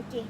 Okey.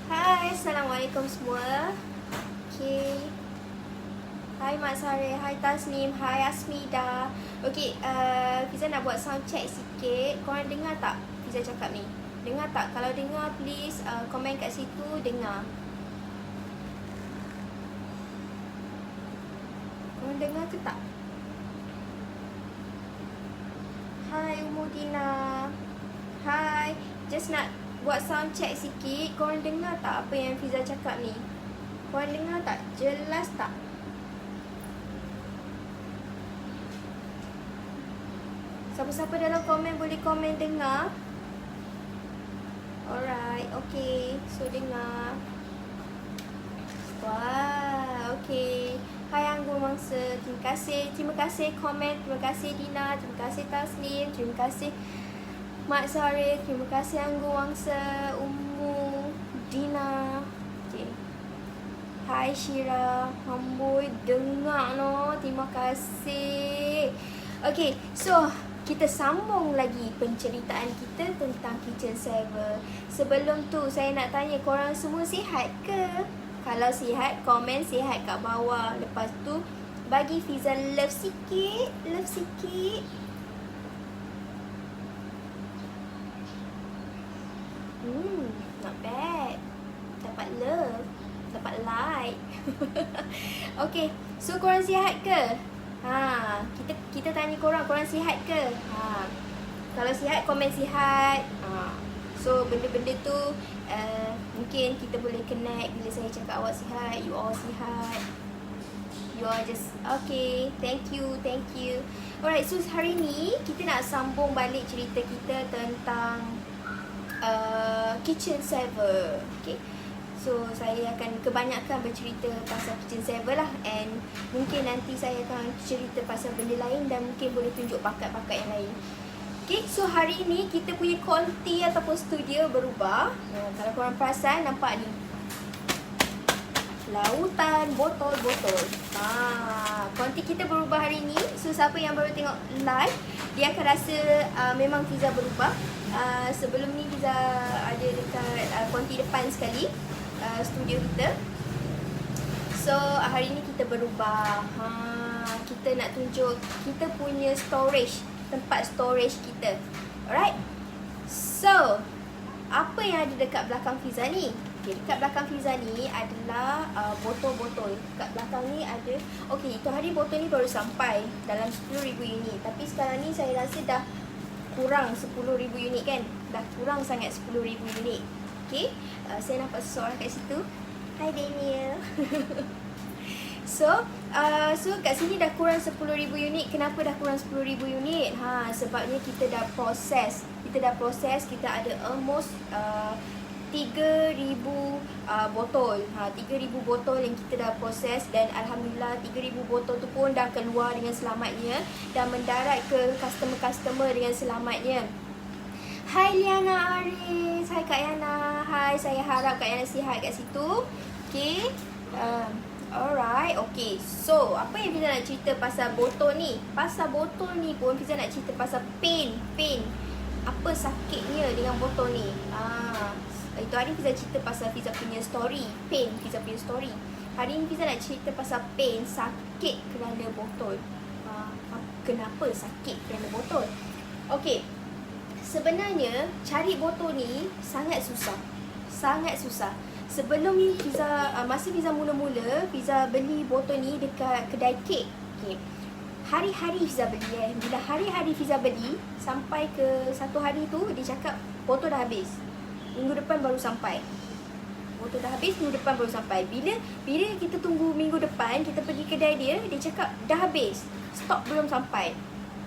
Hai, Assalamualaikum semua. Okay. Hai Mak Sare, hai Tasnim, hai Asmida. Okay, Fiza nak buat sound check sikit. Korang dengar tak Fiza cakap ni? Dengar tak? Kalau dengar, please komen kat situ, dengar. Korang dengar ke tak? Hai Umudina. Hai, just nak buat sound check sikit. Korang dengar tak apa yang Fiza cakap ni? Korang dengar tak? Jelas tak? Siapa-siapa dalam komen boleh komen dengar. Alright, okay. So dengar. Wah, okay. Hai Anggun Mangsa, terima kasih komen, terima kasih Dina, terima kasih Taslim, terima kasih Mak Sare, terima kasih Anggun Mangsa, Ummu, Dina. Okay. Hai Syira, amboi dengar no, terima kasih. Okay, so kita sambung lagi penceritaan kita tentang kitchen saver. Sebelum tu saya nak tanya korang semua sihat ke? Kalau sihat, komen sihat kat bawah. Lepas tu bagi Fiza love sikit, love sikit. Not bad. Dapat love, dapat like. Okay, so korang sihat ke? Kita tanya korang sihat ke? Kalau sihat, komen sihat. So benda-benda tu mungkin kita boleh connect bila saya cakap awak sihat, you all sihat. You all just okay. Thank you. Alright, so hari ni kita nak sambung balik cerita kita tentang kitchen saver. Okay. So saya akan kebanyakan bercerita pasal kitchen saver lah, and mungkin nanti saya akan cerita pasal benda lain dan mungkin boleh tunjuk bakat-bakat yang lain. Okay, so hari ni kita punya konti ataupun studio berubah. Kalau korang perasan, nampak ni lautan botol-botol. Konti kita berubah hari ni. So siapa yang baru tengok live, dia akan rasa memang Fiza berubah. Sebelum ni Fiza ada dekat konti depan sekali, studio kita. So hari ni kita berubah. Kita nak tunjuk kita punya storage, tempat storage kita. Alright. So apa yang ada dekat belakang Fiza ni? Okay, dekat belakang Fiza ni adalah botol-botol. Dekat belakang ni ada, okay, itu hari botol ni baru sampai dalam 10,000 unit. Tapi sekarang ni saya rasa dah kurang 10,000 unit kan. Dah kurang sangat 10,000 unit. Okay, saya nampak seseorang kat situ. Hai Daniel. So kat sini dah kurang 10,000 unit. Kenapa dah kurang 10,000 unit? Sebabnya kita dah proses. Kita ada almost 3,000 botol. 3,000 botol yang kita dah proses, dan alhamdulillah 3,000 botol tu pun dah keluar dengan selamatnya dan mendarat ke customer-customer dengan selamatnya. Hai Liana Aris, hai Kak Yana, hai guys. Saya harap Kak Yana sihat kat situ. Okay. Alright, okay. So, apa yang Fiza nak cerita pasal botol ni? Pasal botol ni pun Fiza nak cerita pasal pain. Apa sakitnya dengan botol ni? Itu hari Fiza cerita pasal Fiza punya story. Pain, Fiza punya story. Hari ni Fiza nak cerita pasal pain, sakit kerana botol. Kenapa sakit kerana botol? Okay. Sebenarnya, cari botol ni sangat susah. Sangat susah. Sebelum ni masa Fiza mula-mula, Fiza beli botol ni dekat kedai kek. Okay. Hari-hari Fiza beli Bila hari-hari Fiza beli, sampai ke satu hari tu, dia cakap botol dah habis. Minggu depan baru sampai. Botol dah habis, minggu depan baru sampai. Bila kita tunggu minggu depan, kita pergi kedai dia, dia cakap dah habis. Stok belum sampai.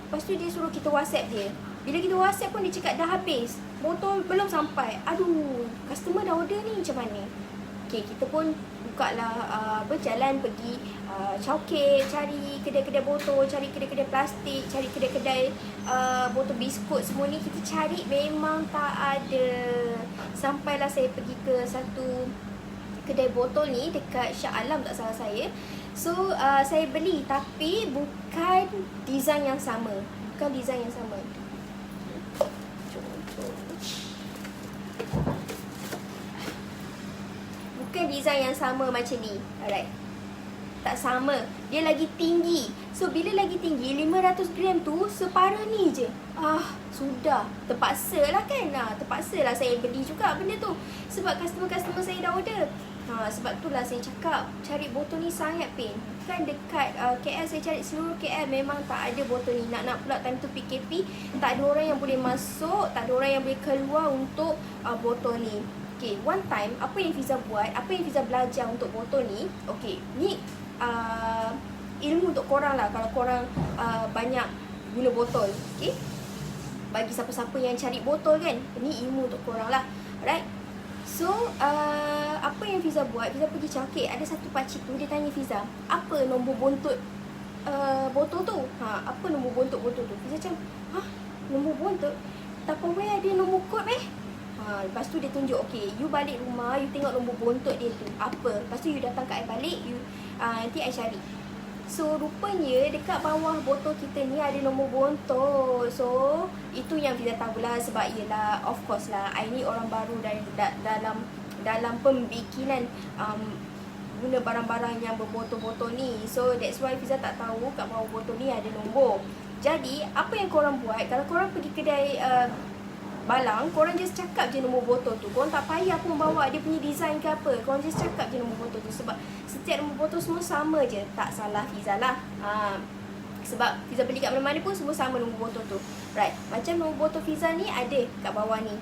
Lepas tu dia suruh kita WhatsApp dia. Bila kita WhatsApp pun dia cakap dah habis. Botol belum sampai. Aduh, customer dah order ni macam mana? Okay, kita pun buka lah berjalan pergi Chowkit, cari kedai-kedai botol, cari kedai-kedai plastik, cari kedai-kedai botol biskut. Semua ni kita cari memang tak ada. Sampailah saya pergi ke satu kedai botol ni dekat Shah Alam tak salah saya. So saya beli tapi bukan design yang sama. Bukan design yang sama. Bukan design yang sama macam ni. Alright. Tak sama. Dia lagi tinggi. So bila lagi tinggi 500 gram tu separuh ni je. Sudah. Terpaksa lah kan. Terpaksa lah saya beli juga benda tu. Sebab customer-customer saya dah order. Sebab itulah saya cakap cari botol ni sangat pain. Kan dekat KL saya cari seluruh KL memang tak ada botol ni. Nak pula time tu PKP, tak ada orang yang boleh masuk, tak ada orang yang boleh keluar untuk botol ni. Okay, one time apa yang Fiza buat, apa yang Fiza belajar untuk botol ni. Okay, ni ilmu untuk korang lah kalau korang banyak guna botol. Okay, bagi siapa-siapa yang cari botol kan, ni ilmu untuk korang lah. Alright. So, apa yang Fiza buat, Fiza pergi Chowkit, ada satu pakcik tu, dia tanya Fiza, apa nombor buntut botol tu? Apa nombor buntut botol tu? Fiza macam, nombor buntut? Tupperware ada nombor kod lepas tu dia tunjuk, okay, you balik rumah, you tengok nombor buntut dia tu, apa? Lepas tu you datang kat I balik, nanti I cari. So, rupanya dekat bawah botol kita ni ada nombor buntut. So, itu yang Fiza tahulah sebab yelah, of course lah, I ni orang baru dalam pembikinan guna barang-barang yang berbotol-botol ni. So, that's why Fiza tak tahu kat bawah botol ni ada nombor. Jadi, apa yang korang buat, kalau korang pergi kedai balang, korang just cakap je nombor botol tu. Korang tak payah pun bawa dia punya design ke apa. Korang just cakap je nombor botol tu. Sebab setiap nombor botol semua sama je. Tak salah Fiza lah. Sebab Fiza beli kat mana-mana pun semua sama nombor botol tu. Right. Macam nombor botol Fiza ni ada kat bawah ni.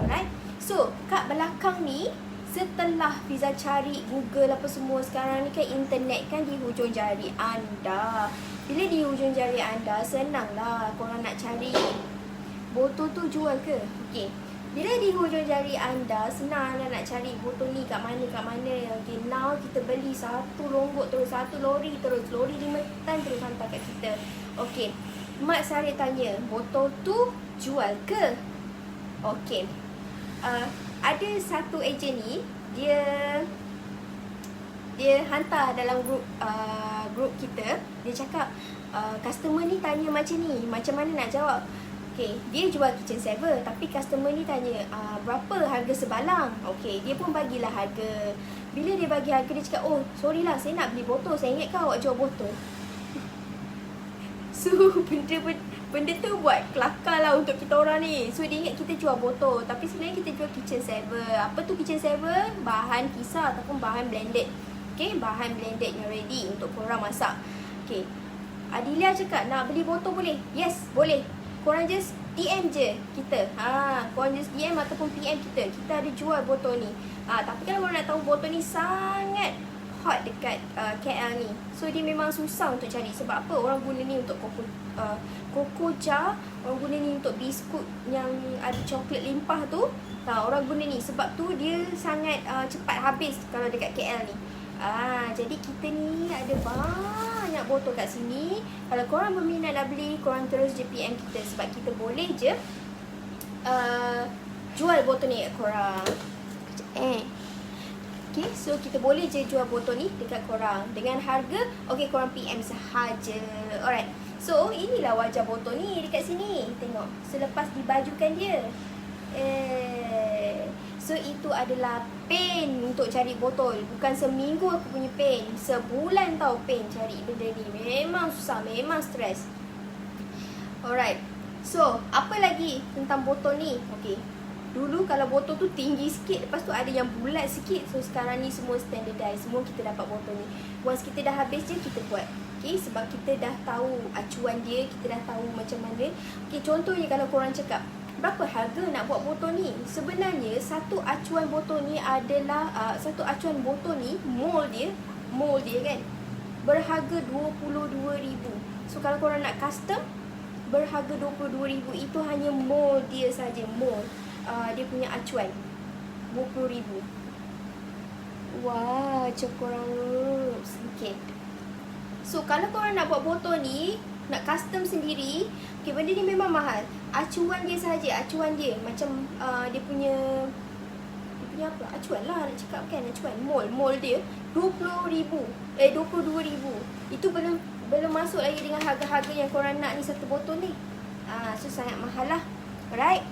Alright. So, kat belakang ni, setelah Fiza cari Google apa semua, sekarang ni kan internet kan di hujung jari anda. Bila di hujung jari anda, senanglah korang nak cari botol tu jual ke? Okay. Bila di hujung jari anda, senang anda nak cari botol ni kat mana. Okay, now kita beli satu longgok terus, satu lori terus. Lori 5 tan terus hantar kat kita. Okay. Mak Sarip tanya, botol tu jual ke? Okay. Ada satu ejen ni, dia hantar dalam grup kita. Dia cakap, customer ni tanya macam ni, macam mana nak jawab? Okay, dia jual kitchen saver tapi customer ni tanya berapa harga sebalang. Okay, dia pun bagilah harga. Bila dia bagi harga, dia cakap, oh sorry lah, saya nak beli botol, saya ingat kan awak jual botol. So benda tu buat kelakar lah untuk kita orang ni. So dia ingat kita jual botol, tapi sebenarnya kita jual kitchen saver. Apa tu kitchen saver? Bahan kisar ataupun bahan blended. Okay, bahan blended yang ready untuk korang masak. Okay, Adilia cakap nak beli botol boleh? Yes, boleh. Korang just DM je kita. Korang just DM ataupun PM kita. Kita ada jual botol ni. Tapi kalau korang nak tahu, botol ni sangat hot dekat KL ni. So dia memang susah untuk cari. Sebab apa? Orang guna ni untuk koko jar. Orang guna ni untuk biskut yang ada coklat limpah tu. Orang guna ni. Sebab tu dia sangat cepat habis kalau dekat KL ni. Jadi kita ni ada banyak botol kat sini. Kalau korang berminat nak beli, korang terus je PM kita. Sebab kita boleh je jual botol ni kat korang. Okay, so kita boleh je jual botol ni dekat korang dengan harga, okay, korang PM sahaja. Alright, so inilah wajah botol ni dekat sini. Tengok, selepas dibajukan dia. So itu adalah pain untuk cari botol. Bukan seminggu aku punya pain, sebulan tau pain cari benda ni. Memang susah, memang stres. Alright, so apa lagi tentang botol ni? Okay, dulu kalau botol tu tinggi sikit, lepas tu ada yang bulat sikit. So sekarang ni semua standardized, semua kita dapat botol ni. Once kita dah habis je, kita buat. Okay, sebab kita dah tahu acuan dia, kita dah tahu macam mana. Okay, contohnya kalau korang cakap, berapa harga nak buat botol ni? Sebenarnya satu acuan botol ni adalah satu acuan botol ni, mold dia kan, berharga RM22,000. So kalau korang nak custom, berharga RM22,000. Itu hanya mold dia saja, mold dia punya acuan RM20,000. Wah, macam korang sikit. So kalau korang nak buat botol ni, nak custom sendiri, okay, benda ni memang mahal. Acuan dia saja, acuan dia macam dia punya apa? Acuan lah nak cakap kan, acuan. Mold dia RM20,000. RM22,000. Itu belum masuk lagi dengan harga-harga yang korang nak ni satu botol ni. So sangat mahal lah. Alright.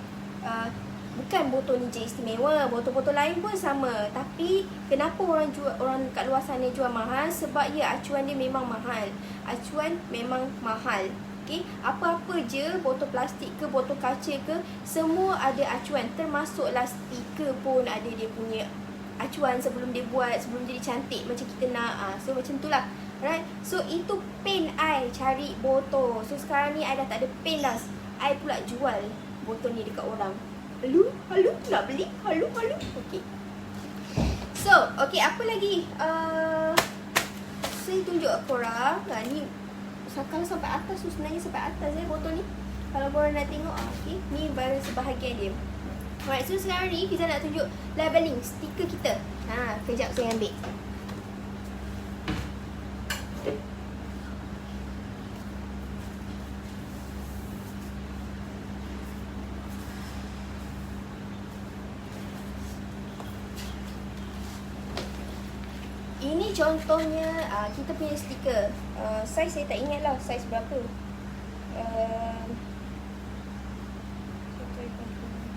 Bukan botol ni je istimewa, botol-botol lain pun sama. Tapi kenapa orang kat luar sana jual mahal? Sebab ya, acuan dia memang mahal. Acuan memang mahal. Okay, apa-apa je, botol plastik ke, botol kaca ke, semua ada acuan. Termasuklah stiker pun ada dia punya acuan sebelum dia buat, sebelum jadi cantik macam kita nak. So macam tu lah. Right? So itu pain I cari botol. So sekarang ni I dah tak ada pain dah. I pula jual botol ni dekat orang. Halo, nak beli? Halo. Okay. So, okay, apa lagi? Saya tunjuk korang. Ni kalau sampai atas tu, sebenarnya sampai atas botol ni. Kalau korang nak tengok, okay, ni baru sebahagian dia. Alright, so sekarang ni kita nak tunjuk labeling stiker kita. Kejap saya ambil. Ini contohnya kita punya stiker. Saiz saya tak ingat lah saiz berapa.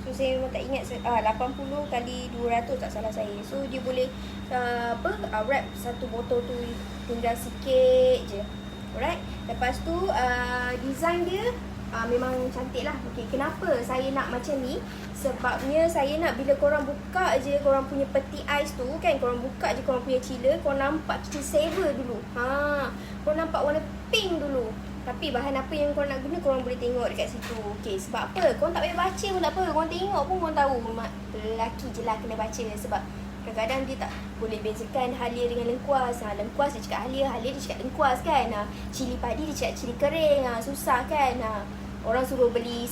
So saya memang tak ingat 80 kali 200 tak salah saya. So dia boleh wrap satu botol tu tinggal sikit je. Alright. Lepas tu design dia memang cantik lah. Okay, kenapa saya nak macam ni? Sebabnya saya nak bila korang buka je korang punya peti ais tu kan, korang buka je korang punya chiller, korang nampak kitchen saver dulu. Korang nampak warna pink dulu. Tapi bahan apa yang korang nak guna, korang boleh tengok dekat situ. Okay, sebab apa? Korang tak payah baca pun tak apa. Korang tengok pun korang tahu. Lelaki je lah kena baca. Sebab kadang-kadang dia tak boleh bezakan halia dengan lengkuas. Lengkuas dia cakap halia dia cakap lengkuas kan. Cili padi dia cakap cili kering. Susah kan. Orang suruh beli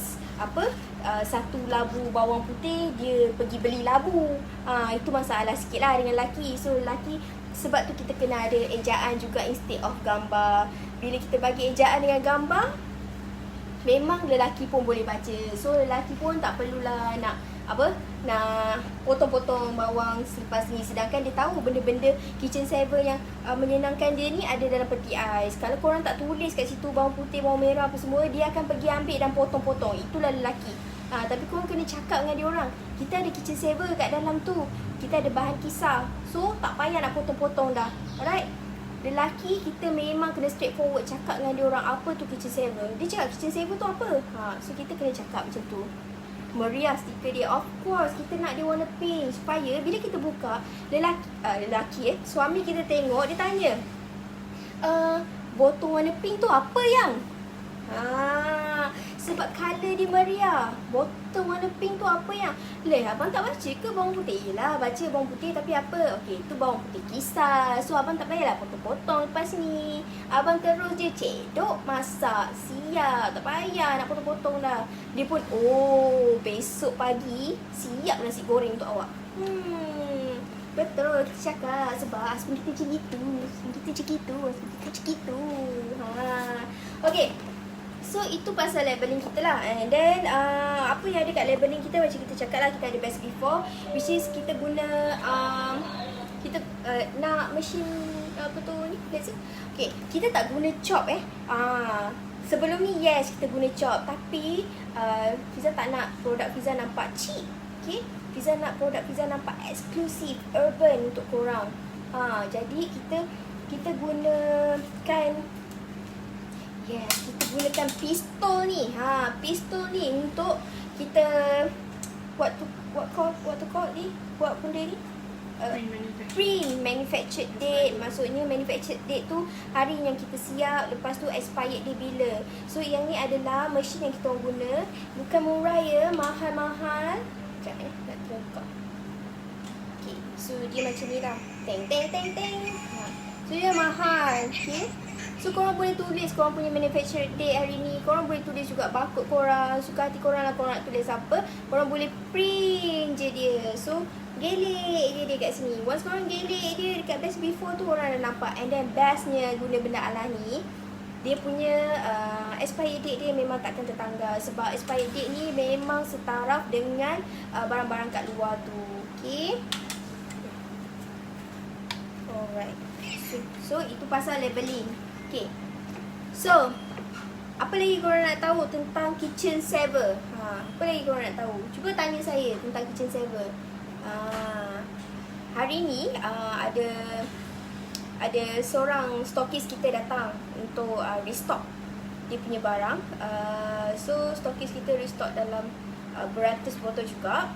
satu labu bawang putih, dia pergi beli labu. Itu masalah sikit lah dengan lelaki. So lelaki, sebab tu kita kena ada ejaan juga instead of gambar. Bila kita bagi ejaan dengan gambar, memang lelaki pun boleh baca. So lelaki pun tak perlulah nak potong-potong bawang selepas ni. Sedangkan dia tahu benda-benda kitchen saver yang menyenangkan dia ni ada dalam peti ais. Kalau korang tak tulis kat situ bawang putih, bawang merah apa semua, dia akan pergi ambil dan potong-potong. Itulah lelaki. Tapi korang kena cakap dengan dia orang, kita ada kitchen saver kat dalam tu, kita ada bahan kisar. So tak payah nak potong-potong dah. Alright. Lelaki kita memang kena straightforward cakap dengan dia orang apa tu kitchen saver. Dia cakap kitchen saver tu apa? So kita kena cakap macam tu. Meriah stiker dia. Of course kita nak dia warna pink supaya bila kita buka, suami kita tengok, dia tanya, botol warna pink tu apa yang? Sebab colour dia meriah. Botol warna pink tu apa yang? Abang tak baca ke bawang putih? Yelah, baca bawang putih tapi apa? Okey, tu bawang putih kisar. So abang tak payahlah potong-potong lepas ni. Abang terus je cedok, masak, siap. Tak payah nak potong-potong dah. Dia pun, besok pagi siap nasi goreng untuk awak. Betul, kita cakap. Sebab husband kita macam gitu. Okey. So itu pasal labeling kita lah. And then apa yang ada kat labeling kita, macam kita cakap lah, kita ada best before, which is kita guna kita nak mesin apa tu ni, let's say. Okay, kita tak guna chop sebelum ni yes kita guna chop, tapi Fiza tak nak produk Fiza nampak cheap. Okay, Fiza nak produk Fiza nampak eksklusif, urban untuk korang. Jadi kita gunakan kita gunakan pistol ni. Pistol ni untuk kita what to call ni, buat benda ni pre-manufactured date. Maksudnya manufactured date tu hari yang kita siap, lepas tu expired dia bila. So yang ni adalah mesin yang kita orang guna. Bukan murah ya, mahal-mahal. Sekejap nak terbuka. Okay, so dia macam ni lah. Teng teng teng teng. So dia mahal. Okay, so korang boleh tulis korang punya manufactured date hari ni. Korang boleh tulis juga barcode korang, suka hati korang lah korang nak tulis apa. Korang boleh print je dia. So gelik je dia kat sini. Once korang gelik dia dekat best before tu, korang dah nampak. And then bestnya guna benda ala ni, dia punya expiry date dia memang takkan tertanggal. Sebab expiry date ni memang setaraf dengan barang-barang kat luar tu. Okay, alright. So itu pasal labeling. Okay, so apa lagi korang nak tahu tentang kitchen saver? Apa lagi korang nak tahu? Cuba tanya saya tentang kitchen saver. Hari ni ada seorang stokis kita datang untuk restock dia punya barang. So stokis kita restock dalam beratus botol juga.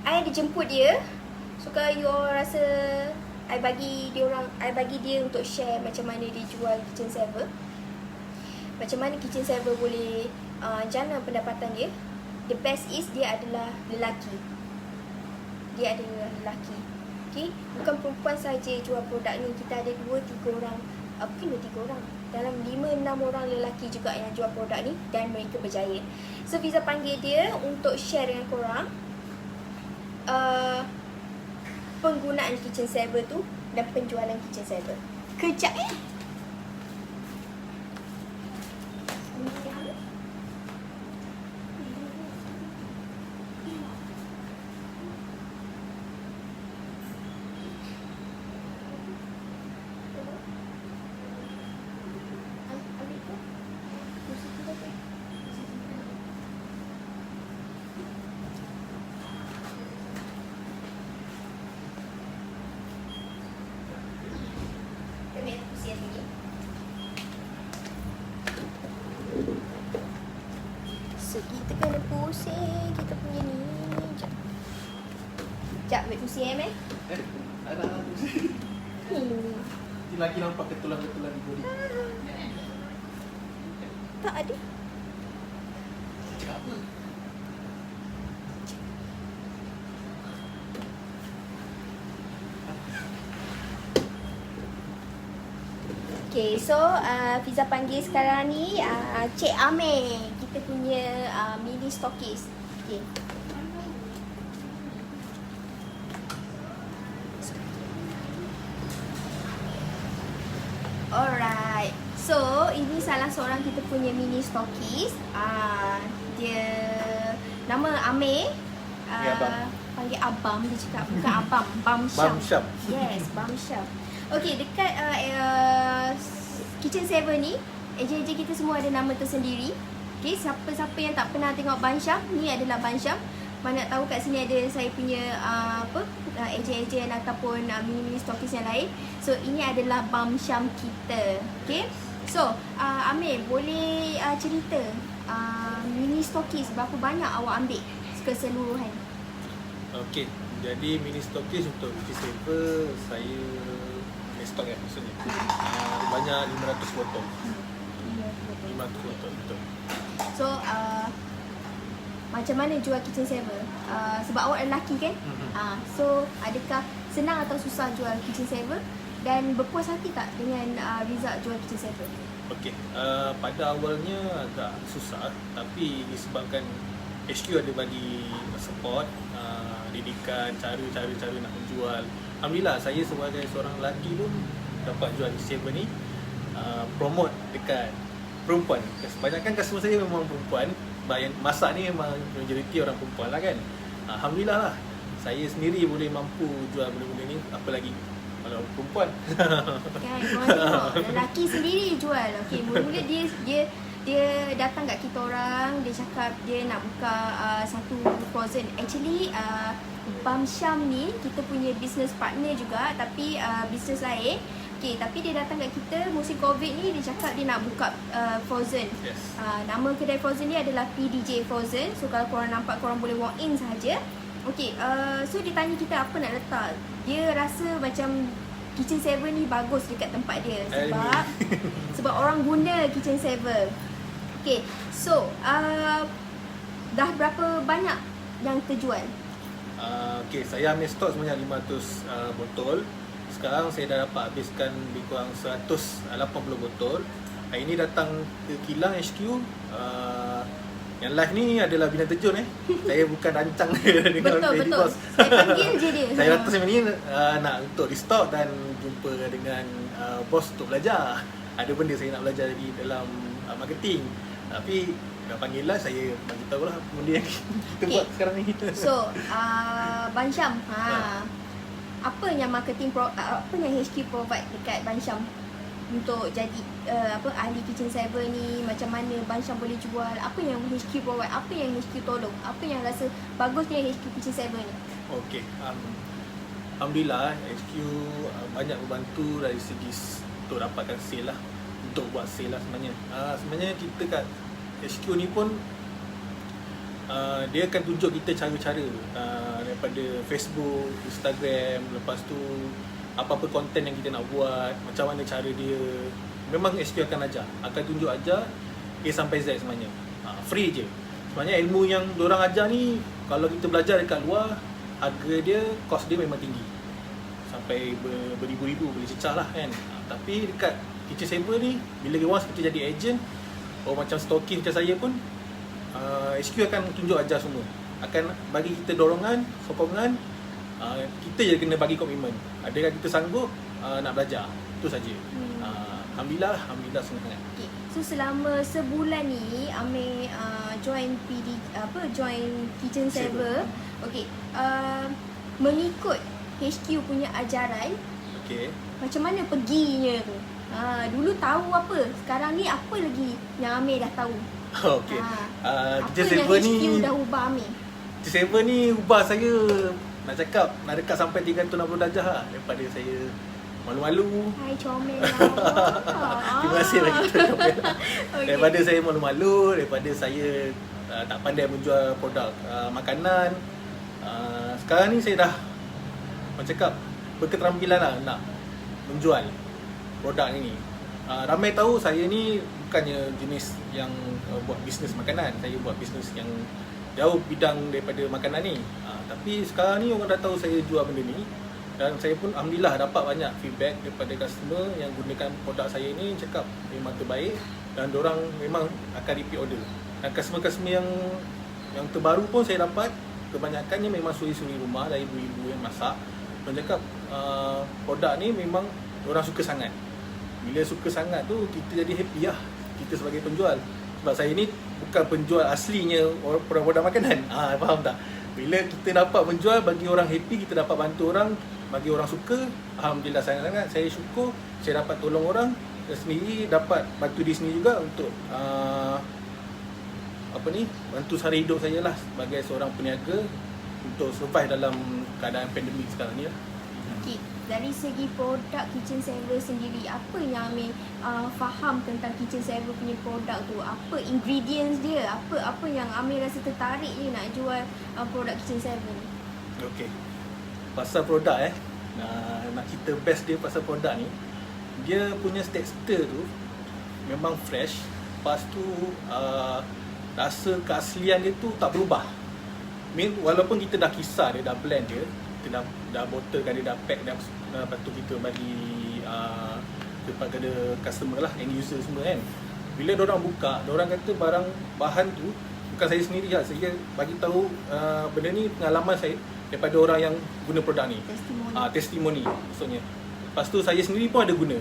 I ada jemput dia. So kalau you all rasa I bagi dia untuk share macam mana dia jual kitchen saver, macam mana kitchen saver boleh jana pendapatan dia. The best is dia adalah lelaki. Dia adalah lelaki. Okay, bukan perempuan saja jual produk ni. Kita ada 2-3 orang, mungkin 2-3 orang, dalam 5-6 orang lelaki juga yang jual produk ni, dan mereka berjaya. So Fiza panggil dia untuk share dengan korang penggunaan kitchen saver tu dan penjualan kitchen saver. Kejap So kita kena pusing kita punya ni. Sekejap ambil pusing Ada pusing. Nanti lagi nampak ketulan-ketulan di body. Tak ada. Cakap apa? Okay, so Fiza panggil sekarang ni Cik Amir, kita punya mini stokis. Okay. Alright, so ini salah seorang kita punya mini stokis. Dia nama Amir. Abang. Panggil Abang, dia cakap bukan Abang, Bam Syam. Bam Syam. Yes, Bam Syam. Okay, dekat kitchen saver ni, ejen-ejen kita semua ada nama tersendiri. Okay, siapa-siapa yang tak pernah tengok Bam Syam, ni adalah Bam Syam. Mana tahu kat sini ada saya punya ejen-ejen ataupun mini-mini stokis yang lain. So ini adalah Bam Syam kita. Okay, so Amir boleh cerita mini stokis berapa banyak awak ambil keseluruhan? Okey, jadi mini stokis untuk kitchen saver saya stok ya maksudnya. Banyak 500 botol. 500 botol betul. So macam mana jual kitchen saver? Sebab awak lelaki kan? So adakah senang atau susah jual kitchen saver? Dan berpuas hati tak dengan result jual kitchen saver? Okey, pada awalnya agak susah, tapi disebabkan HQ ada bagi support, didikan cara nak menjual. Alhamdulillah saya sebagai seorang lelaki pun dapat jual kitchen saver ni. promote dekat perempuan. Kebanyakan customer saya memang perempuan. Yang masak ni memang majoriti orang perempuan lah kan. Alhamdulillah lah, saya sendiri boleh mampu jual benda-benda ni, apa lagi kalau perempuan. Kan, korang tengok lelaki sendiri jual. Okey, mula-mula dia datang kat kita orang, dia cakap dia nak buka satu frozen. Actually Bam Syam ni kita punya business partner juga, tapi business lain. Okey, tapi dia datang kat kita musim Covid ni, dia cakap dia nak buka frozen. Yes. Nama kedai frozen ni adalah PDJ Frozen. So kalau korang nampak, korang boleh walk in sahaja. Okey, so dia tanya kita apa nak letak. Dia rasa macam Kitchen 7 ni bagus dekat tempat dia sebab orang guna Kitchen 7. Okey, so dah berapa banyak yang terjual? Okay, saya ambil stok sebanyak 500 botol. Sekarang saya dah dapat habiskan lebih kurang 180 botol. Hari ni datang ke kilang HQ. Yang live ni adalah Bina Terjun Saya bukan rancang dengan Betul. Boss. Saya panggil je dia. Saya datang sini ni nak untuk restock dan jumpa dengan bos untuk belajar. Ada benda saya nak belajar di dalam marketing. Tapi dah panggil lah, saya bagi tahu lah benda yang kita buat sekarang ni. So, Ban Syam, apa yang apa yang HQ provide dekat Ban Syam untuk jadi ahli Kitchen 7 ni? Macam mana Ban Syam boleh jual? Apa yang HQ provide? Apa yang HQ tolong? Apa yang rasa bagusnya HQ Kitchen 7 ni? Okey, alhamdulillah HQ banyak membantu dari segi untuk dapatkan sale lah, untuk buat sale lah sebenarnya. Sebenarnya kita kat HQ ni pun dia akan tunjuk kita cara-cara daripada Facebook, Instagram, lepas tu apa-apa konten yang kita nak buat, macam mana cara dia. Memang HQ akan tunjuk ajar A sampai Z sebenarnya. Free je. Sebenarnya ilmu yang diorang ajar ni, kalau kita belajar dekat luar, harga dia, cost dia memang tinggi. Sampai beribu-ribu boleh cecah lah kan. Tapi dekat Kitchen 7 ni, bila once kita jadi agent, macam stokis macam saya pun, HQ akan tunjuk ajar semua. Akan bagi kita dorongan, sokongan. Kita je kena bagi komitmen. Adakah kita sanggup nak belajar? Itu saja. Alhamdulillah sangat-sangat. Okay. So selama sebulan ni Amir join Kitchen 7. Okey. Mengikut HQ punya ajaran. Okey. Macam mana perginya tu? Dulu tahu apa, sekarang ni apa lagi yang Amir dah tahu? Okey. Kitchen 7 ni HQ dah ubah Amir? Kitchen 7 ni ubah saya, nak cakap nak dekat sampai 360 darjah lah. Daripada saya malu-malu. Hai comel lah. Terima kasih lagi comel. Okay. Daripada saya malu-malu, daripada saya tak pandai menjual produk makanan. Sekarang ni saya dah cakap berketerampilan lah nak menjual produk ni. Ramai tahu saya ni bukannya jenis yang buat bisnes makanan. Saya buat bisnes yang jauh bidang daripada makanan ni. Tapi sekarang ni orang dah tahu saya jual benda ni. Dan saya pun alhamdulillah dapat banyak feedback daripada customer yang gunakan produk saya ni, cakap memang terbaik dan diorang memang akan repeat order. Dan customer-customer yang terbaru pun saya dapat, kebanyakannya memang suri-suri rumah dari ibu-ibu yang masak. Diorang cakap produk ni memang diorang suka sangat. Bila suka sangat tu, kita jadi happy lah, kita sebagai penjual. Sebab saya ni bukan penjual aslinya produk makanan. Faham tak? Bila kita dapat menjual, bagi orang happy, kita dapat bantu orang, bagi orang suka, alhamdulillah sangat-sangat. Saya syukur saya dapat tolong orang, dan sendiri dapat bantu diri sendiri juga untuk bantu sara hidup saya lah sebagai seorang peniaga untuk survive dalam keadaan pandemik sekarang ni lah. Okay. Dari segi produk Kitchen 7 sendiri, apa yang Amir faham tentang Kitchen 7 punya produk tu? Apa ingredients dia? Apa yang Amir rasa tertarik je nak jual produk Kitchen 7? Okey. Pasal produk nak cerita best dia pasal produk ni, dia punya tekstur tu memang fresh. Lepas tu rasa keaslian dia tu tak berubah. Walaupun kita dah kisar dia, dah blend dia, kita dah bottlekan dia, dah pack dah, lepas tu kita bagi kepada customer lah, end user semua kan. Bila diorang buka, diorang kata bahan tu bukan saya sendiri lah, saya bagi tahu benda ni pengalaman saya daripada orang yang guna produk ni. Testimoni. Testimoni maksudnya. Lepas tu saya sendiri pun ada guna.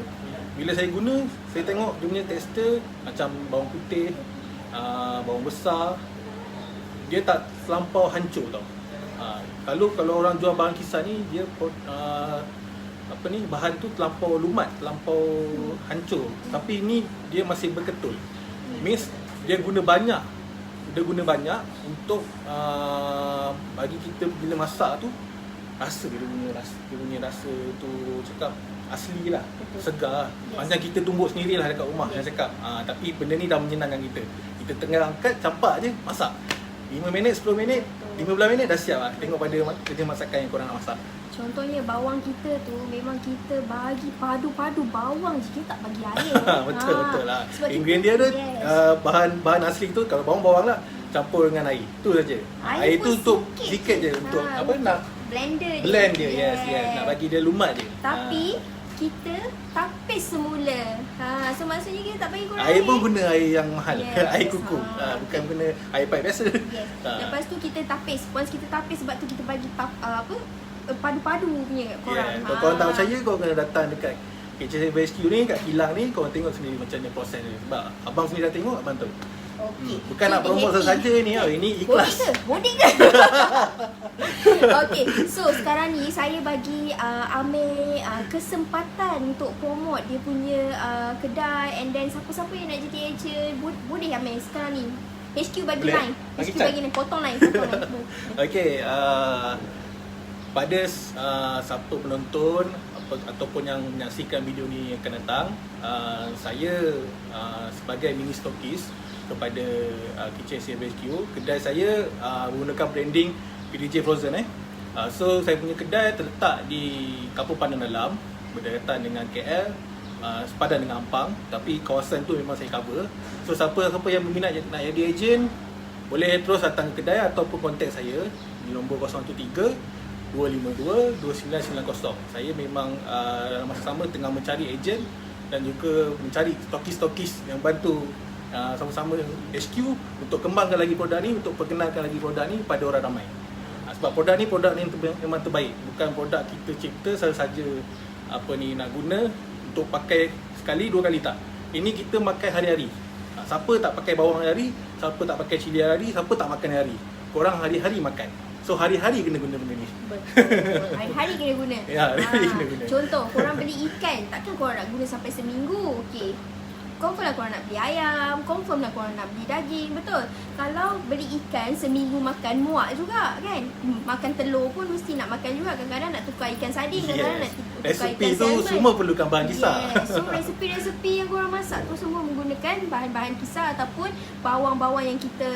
bila saya guna, saya tengok dia punya tekstur macam bawang putih, bawang besar, dia tak terlampau hancur tau. Kalau orang jual bahan kisar ni, dia bahan tu terlampau lumat, terlampau hancur. Tapi ni dia masih berketul. Means dia guna banyak untuk bagi kita bila masak tu rasa dia punya rasa tu cakap asli lah, segar. Macam kita tumbuk sendiri lah dekat rumah, yang cakap. Tapi benda ni dah menyenangkan kita. Kita tengah angkat, campak je, masak. 5 minit, 10 minit, 15 minit dah siap lah. Tengok pada kerja masakan yang korang nak masak. Contohnya bawang kita tu memang kita bagi padu-padu bawang je, kita tak bagi air. Betul lah. Sebab Ingredient dia, yes. bahan asli tu, kalau bawang lah, campur dengan air. Tu saja. Air tu untuk sikit je, untuk nak blend dia. Yes. Nak bagi dia lumat je. Tapi kita tapis semula. So maksudnya kita tak bagi kurang air pun guna air yang mahal. Yes. Air kuku. Bukan guna air pipe biasa. Yes. Lepas tu kita tapis. Once kita tapis, sebab tu kita bagi padu-padu punya kat korang. Kalau korang tak percaya, korang kena datang dekat KCC HQ ni, kat kilang ni, korang tengok sendiri macam mana proses dia. Sebab abang sendiri dah tengok, abang tahu. Okay. Bukan nak promote saja ni, ini ikhlas. Boding ke? Okay, so sekarang ni saya bagi Amir kesempatan untuk promote dia punya kedai, and then siapa-siapa yang nak jadi agent, boleh Amir sekarang ni. HQ bagi Boleh. line. Bagi HQ cat. bagi line, potong line. Okay, pada siapa penonton ataupun yang menyaksikan video ni akan datang, saya sebagai mini stokis kepada KCC HQ, kedai saya menggunakan branding PDJ Frozen. So saya punya kedai terletak di Kampung Pandan Dalam, berdekatan dengan KL, sepadan dengan Ampang, tapi kawasan tu memang saya cover. So siapa yang berminat nak jadi ejen, boleh terus datang ke kedai ataupun kontak saya di nombor 012-252-2990. Saya memang dalam masa sama tengah mencari ejen dan juga mencari stokis-stokis yang bantu sama-sama HQ untuk kembangkan lagi produk ni, untuk perkenalkan lagi produk ni pada orang ramai. Sebab produk ni memang terbaik. Bukan produk kita cipta saja nak guna untuk pakai sekali, 2 kali tak. Ini kita makan hari-hari. Siapa tak pakai bawang hari-hari, siapa tak pakai cili hari-hari, siapa tak makan hari-hari. Korang hari-hari makan. So hari-hari kena guna benda ni. Betul. Hari-hari kena guna. Ya, hari-hari kena guna. Contoh, korang beli ikan, takkan korang nak guna sampai seminggu. Okey. Confirm lah korang nak beli ayam, confirm lah korang nak beli daging, betul? Kalau beli ikan seminggu makan, muak juga kan? Makan telur pun mesti nak makan juga. Kadang-kadang nak tukar ikan sardin, kadang-kadang nak tukar resepi ikan tu salmon. semua perlukan bahan kisar. Yes. So resepi-resepi yang korang masak tu semua menggunakan bahan-bahan kisar ataupun bawang-bawang yang kita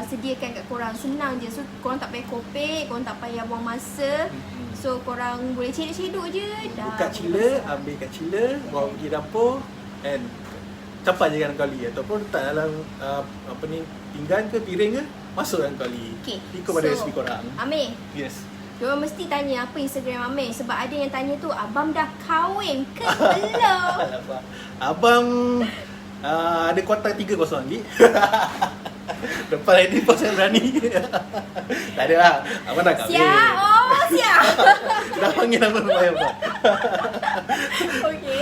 sediakan kat korang. Senang je. So korang tak payah kopek, korang tak payah buang masa. So korang boleh cedok-cedok je. Buka chiller, ambil kat chiller, bawa pergi dapur and capai je dalam kali ataupun letak dalam pinggan ke piring ke, masuk dalam kali. Okay. Ikut pada resipi korang. Amir, Yes. diorang mesti tanya apa Instagram Amir. Sebab ada yang tanya tu, abang dah kahwin ke belum? Abang ada kuartal 3 kosong lagi. Lepas ini pun saya berani. Tak ada lah. Abang dah kahwin. Siap, oh siap. Dah panggil nama rumah abang. Okay.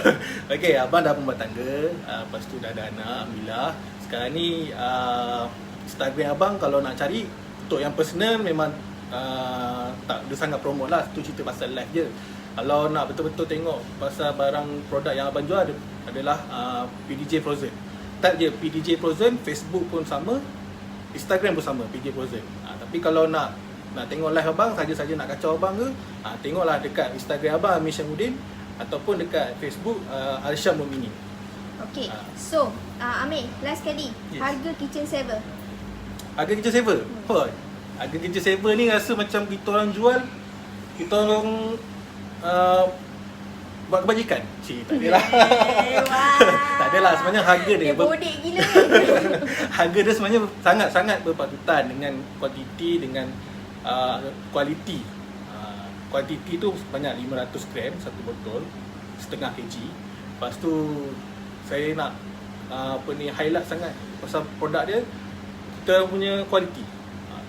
Okay, abang dah berumah tangga. Lepas tu dah ada anak, alhamdulillah. Sekarang ni Instagram abang kalau nak cari untuk yang personal memang tak ada sangat promote lah. Tu cerita pasal live je. Kalau nak betul-betul tengok pasal barang produk yang abang jual adalah PDJ Frozen. Type je PDJ Frozen, Facebook pun sama, Instagram pun sama, PDJ Frozen. Tapi kalau nak tengok live abang, saja-saja nak kacau abang ke, tengoklah dekat Instagram abang Amir Syamudin ataupun dekat Facebook Arsyam Mumini. Okay, so Amir, last kali, Yes. harga kitchen saver. Harga kitchen saver? Harga kitchen saver ni rasa macam kita orang jual, kita orang buat kebajikan. Tak adalah. Tak adalah, sebenarnya harga dia. Dia bodek gila. Harga dia sebenarnya sangat-sangat berpatutan dengan kuantiti, dengan kualiti. Kuantiti tu sebanyak 500 gram satu botol, setengah kg. Lepas tu saya nak highlight sangat pasal produk dia, kita punya kualiti.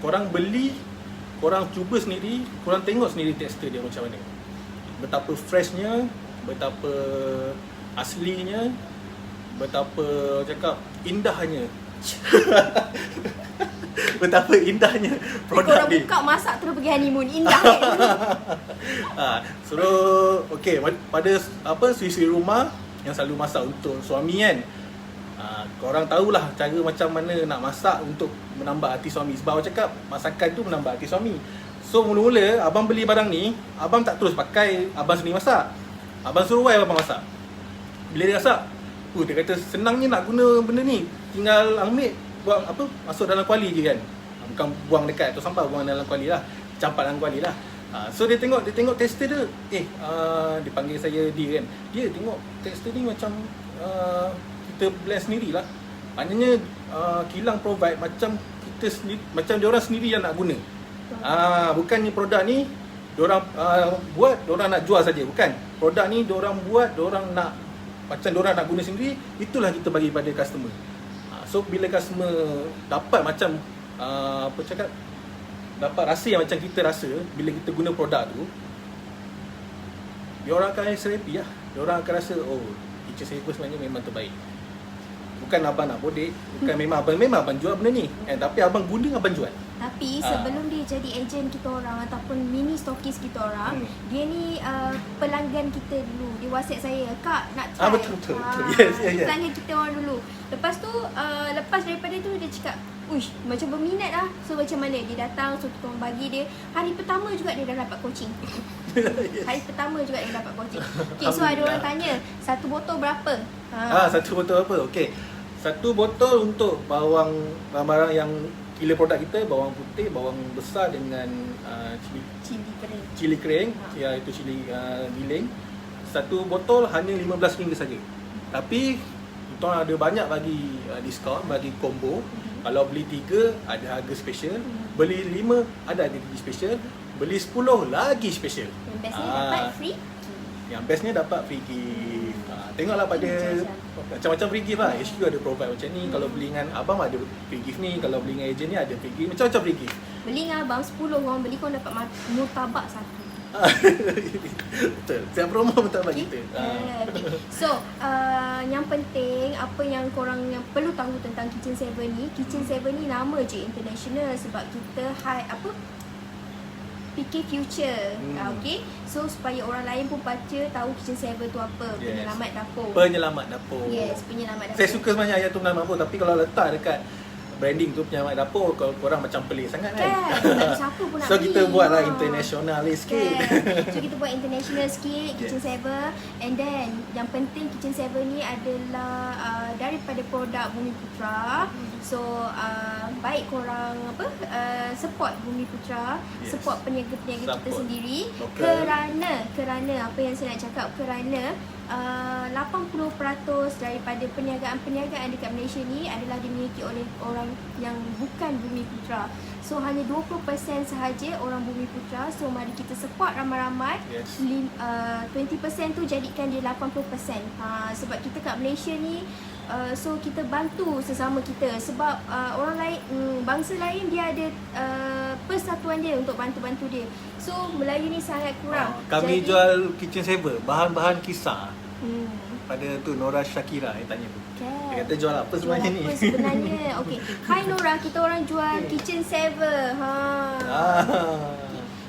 Korang beli, korang cuba sendiri, korang tengok sendiri tekstur dia macam mana. Betapa freshnya, betapa aslinya betapa cakap indahnya betapa indahnya produk Korang ni. buka masak terus pergi honeymoon. Indah kan? So okey, pada suri-suri rumah yang selalu masak untuk suami kan, korang tahulah cara macam mana nak masak untuk menambah hati suami. Sebab abang cakap masakan tu menambah hati suami. So mula-mula abang beli barang ni, abang tak terus pakai abang sendiri masak. Abang suruh wife abang masak. Bila dia masak, dia kata senangnya nak guna benda ni, tinggal ambil buang masuk dalam kuali je kan. Bukan buang dekat tu sampah, buang dalam kuali lah, campak dalam kuali lah. So dia tengok tester dia, dia panggil saya dia kan. Dia tengok tester ni macam kita blend sendirilah. Maknanya kilang provide macam kita sendiri, macam dia orang sendiri yang nak guna. Bukannya produk ni diorang buat, diorang nak jual saja, bukan. Produk ni diorang buat, diorang nak macam diorang nak guna sendiri, itulah kita bagi pada customer. So bila customer dapat macam dapat rasa yang macam kita rasa bila kita guna produk tu, diorang akan rasa happy lah. Diorang akan rasa Kitchen Saver sebenarnya memang terbaik. Bukan abang nak bodek, bukan memang abang jual benda ni, tapi abang guna, abang jual. Tapi sebelum dia jadi ejen kita orang ataupun mini stokis kita orang, dia ni pelanggan kita dulu. Dia WhatsApp saya, "Kak, nak try." Betul. Yes. Pelanggan kita orang dulu. Lepas tu lepas daripada tu dia cakap, "Uish, macam berminat lah." So macam mana dia datang, so kita orang bagi dia. Hari pertama juga dia dah dapat coaching. Yes. Hari pertama juga dia dapat coaching. Okay, so ada orang tanya, satu botol berapa? Satu botol apa? Okey. Satu botol untuk barang-barang yang killer produk kita, bawang putih, bawang besar dengan cili kering, iaitu cili giling. Satu botol hanya RM15 saja. Tapi kita ada banyak bagi diskaun, bagi combo. Kalau beli 3 ada harga special, beli 5 ada harga special, beli 10 lagi special. Yang bestnya dapat free. Yang bestnya dapat free gift. Tengoklah pada macam-macam free gift lah. HQ ada provide macam ni. Kalau beli dengan abang ada free gift ni. Kalau beli dengan ejen ni ada free gift. Macam-macam free gift. Beli dengan abang 10 orang beli, kau dapat murtabak satu. Betul. Siap promo pun tak bagi kita. Okay. So, yang penting apa yang korang yang perlu tahu tentang Kitchen Saver ni, Kitchen Saver ni nama je international sebab kita fikir future. Okay. So supaya orang lain pun baca tahu Kitchen Saver tu apa. Penyelamat dapur. Penyelamat dapur. Yes, penyelamat dapur. Saya suka sebenarnya ayat tu penyelamat dapur, tapi kalau letak dekat branding tu penyelamat dapur, korang macam pelik sangat kan. Tak ada siapa pun nak So beli. kita buatlah international sikit. So kita buat international sikit Kitchen Saver. And then yang penting Kitchen Saver ni adalah daripada produk Bumi Putra. So baik korang support Bumi Putra, support peniaga-peniaga kita sendiri. Kerana apa yang saya nak cakap, kerana 80% daripada perniagaan-perniagaan dekat Malaysia ni adalah dimiliki oleh orang yang bukan Bumi Putra. So hanya 20% sahaja orang Bumi Putra. So mari kita support ramai-ramai. 20% tu jadikan dia 80%. Sebab kita kat Malaysia ni so kita bantu sesama kita. Sebab orang lain, bangsa lain dia ada persatuan dia untuk bantu-bantu dia. So Melayu ni sangat kurang. Kami jual Kitchen Saver, bahan-bahan kisar. Pada tu Nora Shakira yang tanya tu. Dia kata jual apa sebenarnya ni? Apa sebenarnya? Okey. Hai Nora, kita orang jual Kitchen Saver.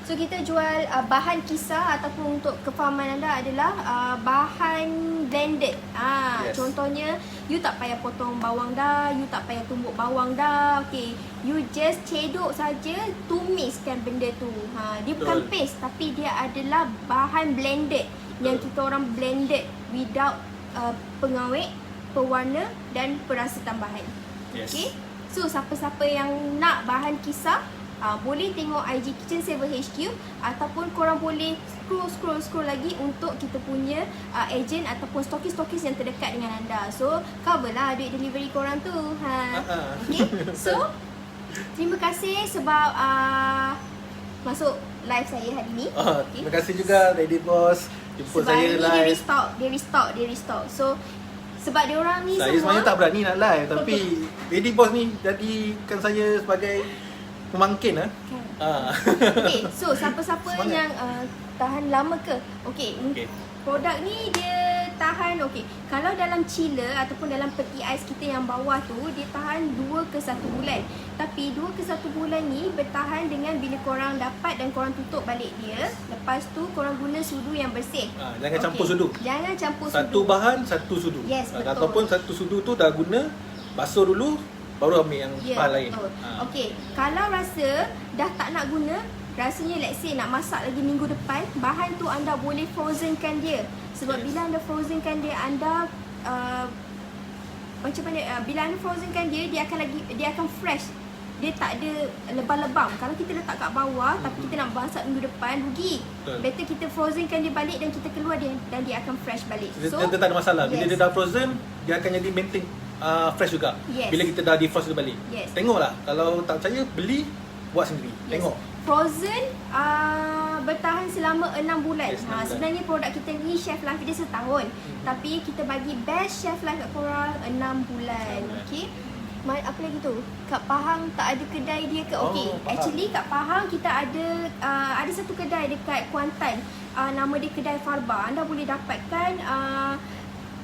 So kita jual bahan kisar ataupun untuk kefahaman anda adalah bahan blended. Contohnya you tak payah potong bawang dah, you tak payah tumbuk bawang dah. Okey, you just cedok saja, tumiskan benda tu. Dia bukan paste tapi dia adalah bahan blended yang kita orang blended without pengawet, pewarna dan perasa tambahan. Okay. So siapa-siapa yang nak bahan kisar, boleh tengok IG Kitchen Saver HQ ataupun korang boleh scroll lagi untuk kita punya ejen ataupun stokis-stokis yang terdekat dengan anda. So cover lah duit delivery korang tu. Okay. So terima kasih sebab masuk live saya hari ni. Terima kasih juga Lady Boss jemput sebab saya live. Dia restock. So sebab dia orang ni saya semua sebenarnya tak berani nak live, tapi Lady Boss ni jadikan saya sebagai pemangkin lah. Okay, so siapa-siapa yang tahan lama ke? Okay. Produk ni dia tahan, okey, kalau dalam chiller ataupun dalam peti ais kita yang bawah tu, dia tahan 2 ke 1 bulan. Tapi 2 ke 1 bulan ni bertahan dengan bila korang dapat dan korang tutup balik dia. Lepas tu korang guna sudu yang bersih. Jangan campur sudu. Jangan campur sudu. Satu bahan, satu sudu. Yes, betul. Ataupun satu sudu tu dah guna, basuh dulu, baru ambil yang bahan lain. Betul. Okey, kalau rasa dah tak nak guna, rasanya let's say nak masak lagi minggu depan, bahan tu anda boleh frozenkan dia. Sebab bila anda frozenkan dia, anda macam mana, bila anda frozenkan dia, dia akan fresh. Dia tak ada lebam-lebam. Kalau kita letak kat bawah tapi kita nak masak minggu depan, rugi. Betul. Better kita frozenkan dia balik dan kita keluar dia dan dia akan fresh balik. Dia tak ada masalah. Bila dia dah frozen, dia akan jadi maintain fresh juga. Yes. Bila kita dah defrost dia balik. Yes. Tengoklah. Kalau tak percaya, beli, buat sendiri. Yes. Tengok. Frozen bertahan selama 6 bulan. Yes, 6 bulan. Sebenarnya produk kita ni shelf life dia setahun. Tapi kita bagi best shelf life kat korang 6 bulan. Okey. Apa lagi tu? Kat Pahang tak ada kedai dia ke? Okey. Pahang. Actually kat Pahang kita ada satu kedai dekat Kuantan. Nama dia Kedai Farba. Anda boleh dapatkan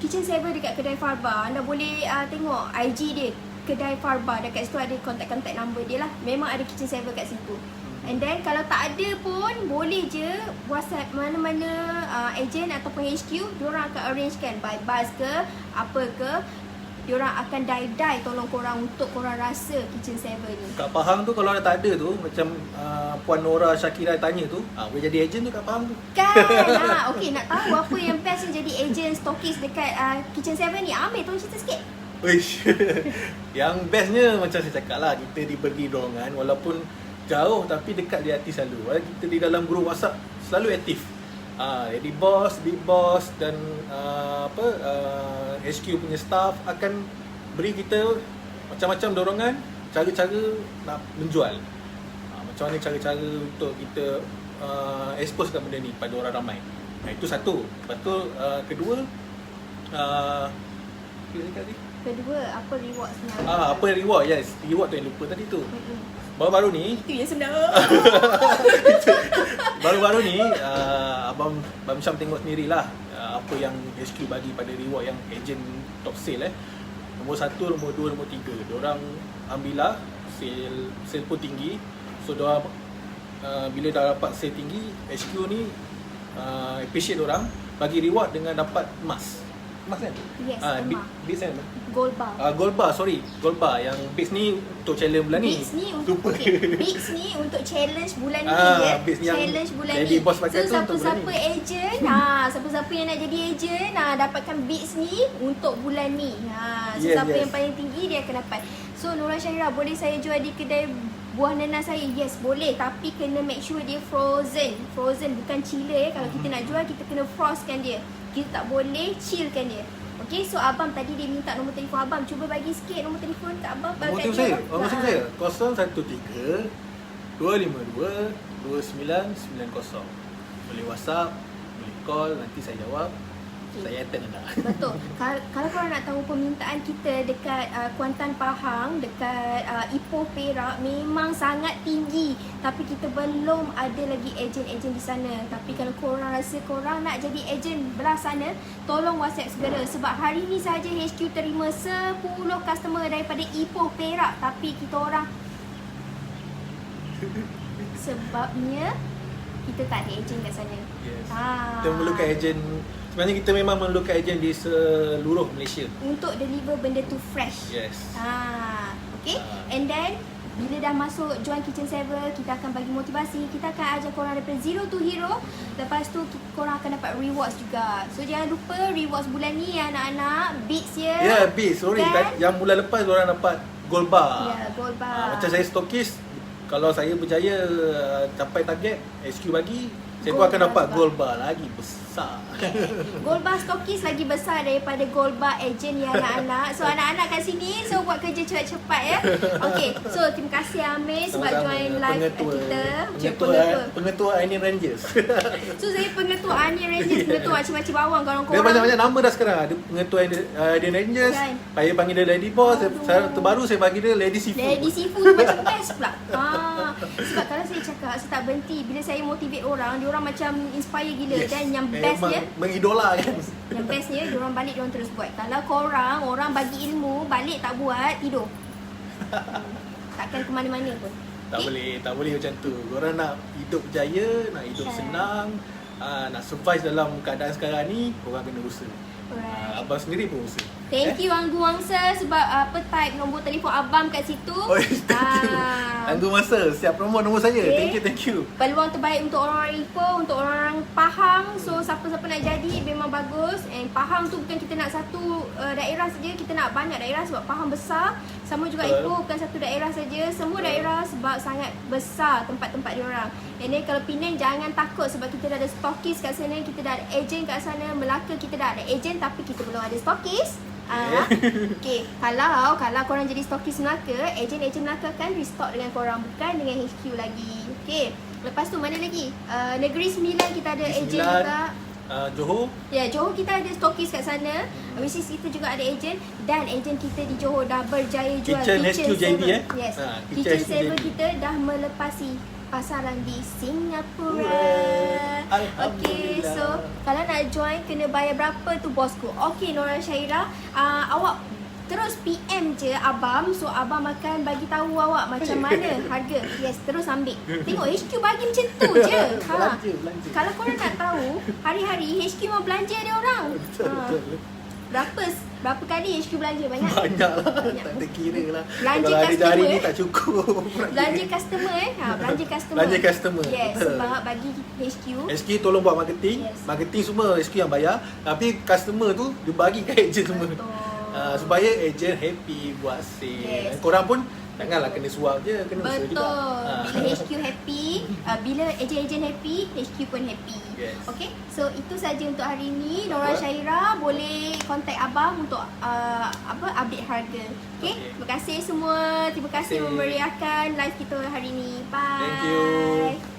kitchen saver dekat Kedai Farba. Anda boleh tengok IG dia. Kedai Farba, dekat situ ada kontak-kontak number dia lah. Memang ada kitchen saver kat situ. And then kalau tak ada pun, boleh je WhatsApp mana-mana agent ataupun HQ, diorang akan arrangekan by bus ke apa ke. Diorang akan die-die tolong korang untuk korang rasa kitchen saver ni. Kat Pahang tu kalau dah tak ada tu, macam Puan Nora Syakira tanya tu, boleh jadi ejen tu kat Pahang tu. Kan? Okey, nak tahu apa yang best yang jadi agent stokis dekat kitchen saver ni? Ambil tolong cerita sikit. Uish. Yang bestnya macam saya cakap lah, kita diberi dorongan walaupun jauh tapi dekat di hati selalu. Kita di dalam grup WhatsApp selalu aktif. Jadi bos, big boss dan HQ punya staff akan beri kita macam-macam dorongan, cara-cara nak menjual. Macam mana cara-cara untuk kita expose kat benda ni pada orang ramai. Itu satu. Lepas tu kedua, Kedua, apa rewardsnya? apa reward? Yes, reward tu yang lupa tadi tu. Baru-baru ni, Itu yang sebenar. baru-baru ni Abang Syam tengok sendirilah apa yang HQ bagi pada reward yang agent top sale Nombor 1, nombor 2, nombor 3. Diorang ambillah sale pun tinggi. So diorang bila dah dapat sale tinggi, HQ ni appreciate diorang, bagi reward dengan dapat emas. Emas kan? Yes, Beats kan? Gold bar. Gold bar, sorry. Gold bar. Yang Beats ni untuk challenge bulan ni. Beats ni untuk Beats ni untuk challenge bulan ni Beats ni yang challenge bulan jadi ni. bos pakai tu untuk bulan Siapa-siapa ni. agent, siapa-siapa yang nak jadi agent, dapatkan Beats ni untuk bulan ni. Siapa yang paling tinggi dia akan dapat. So Nora Syahira, boleh saya jual di kedai buah nanas saya? Yes, boleh. Tapi kena make sure dia frozen. Frozen, bukan chiller. Kalau kita nak jual, kita kena frostkan dia. Kita tak boleh chillkan dia. Okay, so abang tadi dia minta nombor telefon abang. Cuba bagi sikit nombor telefon kat abang. Nombor telefon saya? Nombor telefon saya 013-252-2990. Boleh WhatsApp, boleh call, nanti saya jawab. Saya attend anda. Betul. Kalau korang nak tahu permintaan kita dekat Kuantan Pahang, dekat Ipoh Perak memang sangat tinggi. Tapi kita belum ada lagi ejen-ejen di sana. Tapi kalau korang rasa korang nak jadi ejen belah sana, tolong WhatsApp segera. Sebab hari ni saja HQ terima 10 customer daripada Ipoh Perak. Tapi kita orang sebabnya kita tak ada ejen kat sana. Yes. Kita memerlukan ejen. Sebenarnya kita memang memerlukan ejen di seluruh Malaysia untuk deliver benda tu fresh. Yes. Okay. And then bila dah masuk join Kitchen Saver, kita akan bagi motivasi. Kita akan ajar korang daripada zero to hero. Lepas tu korang akan dapat rewards juga. So jangan lupa rewards bulan ni anak-anak. Beats ya. Ya, Beats. Sorry. Kan? Yang bulan lepas korang dapat gold bar. Ya, gold bar. Macam saya stokis, kalau saya berjaya capai target HQ bagi, saya pun Gold akan bar dapat juga. gold bar lagi besar. Gold bar stokis lagi besar daripada gold bar agent ya anak-anak. So anak-anak kat sini, so buat kerja cepat-cepat ya. Okay, so terima kasih Amir sebab Sama-sama. join live kita. Pengetua Onion Rangers. So saya pengetua Onion Rangers, pengetua macam-macam bawang Dia korang-korang. banyak-banyak nama dah sekarang. Ada pengetua Onion Rangers. Kan? Saya panggil dia Lady Boss. Aduh. Terbaru saya panggil dia Lady Seafood. Lady Seafood macam best pula. Sebab kalau saya cakap, saya tak berhenti. Bila saya motivate orang, dia diorang macam inspire gila. Dan yang bestnya, mengidola kan. yang bestnya diorang balik diorang terus buat. Kalau korang, orang bagi ilmu, balik tak buat, tidur. Takkan ke mana-mana pun. Tak boleh macam tu. Korang nak hidup berjaya, nak hidup senang, nak survive dalam keadaan sekarang ni, korang kena usaha. Alright. Abang sendiri pun usaha. Thank you Anggu Wangsa sebab type nombor telefon abang kat situ. Oh, thank you. Anggu Masa, siap promote nombor saya. Okay. Thank you. Peluang terbaik untuk orang-orang Ipoh, untuk orang Pahang. So siapa-siapa nak jadi memang bagus. And Pahang tu bukan kita nak satu daerah saja, kita nak banyak daerah sebab Pahang besar. Sama juga Ipoh bukan satu daerah saja, semua daerah sebab sangat besar tempat-tempat diorang. And then kalau Penang jangan takut sebab kita dah ada stokis kat sana, kita dah ada ejen kat sana. Melaka kita dah ada ejen tapi kita belum ada stokis. Okay, kalau korang jadi stokis Melaka, ejen-ejen Melaka akan restock dengan korang, bukan dengan HQ lagi. Okay, lepas tu mana lagi? Negeri Sembilan kita ada ejen juga. Johor. Ya, Johor kita ada stokis kat sana. Which is kita juga ada ejen. Dan ejen kita di Johor dah berjaya jual Kitchen HQ JB Yes, Kitchen Kitchen 7 JB. kita dah melepasi pasaran di Singapura. Okay, Alhamdulillah. so kalau nak join kena bayar berapa tu bosku? Okay, Nora Syaira, awak terus PM je abang. So abang akan bagi tahu awak macam mana harga. Yes, terus ambil. Tengok HQ bagi macam tu je. Belanja. Kalau korang nak tahu, hari-hari HQ mau belanja dia orang. Betul. Berapa kali HQ belanja? Banyak? Banyak lah. Banyak. Tak ada kira lah. Belanja Kalau hari customer, ni tak cukup. Belanja customer belanja customer. Belanja customer. Yes, Betul. sebab bagi HQ. HQ tolong buat marketing. Yes. Marketing semua HQ yang bayar. Tapi customer tu dia bagi kat ejen semua. Betul. Supaya ejen happy buat sale. Yes. Korang pun janganlah kena suap je, kena usaha juga. Betul. Bila HQ happy, bila ejen-ejen happy, HQ pun happy. Yes. Okay, so itu saja untuk hari ini. Nora Syaira boleh contact abang untuk update harga. Okay? Terima kasih semua. Terima kasih Terima kasih. memeriahkan live kita hari ini. Bye. Thank you.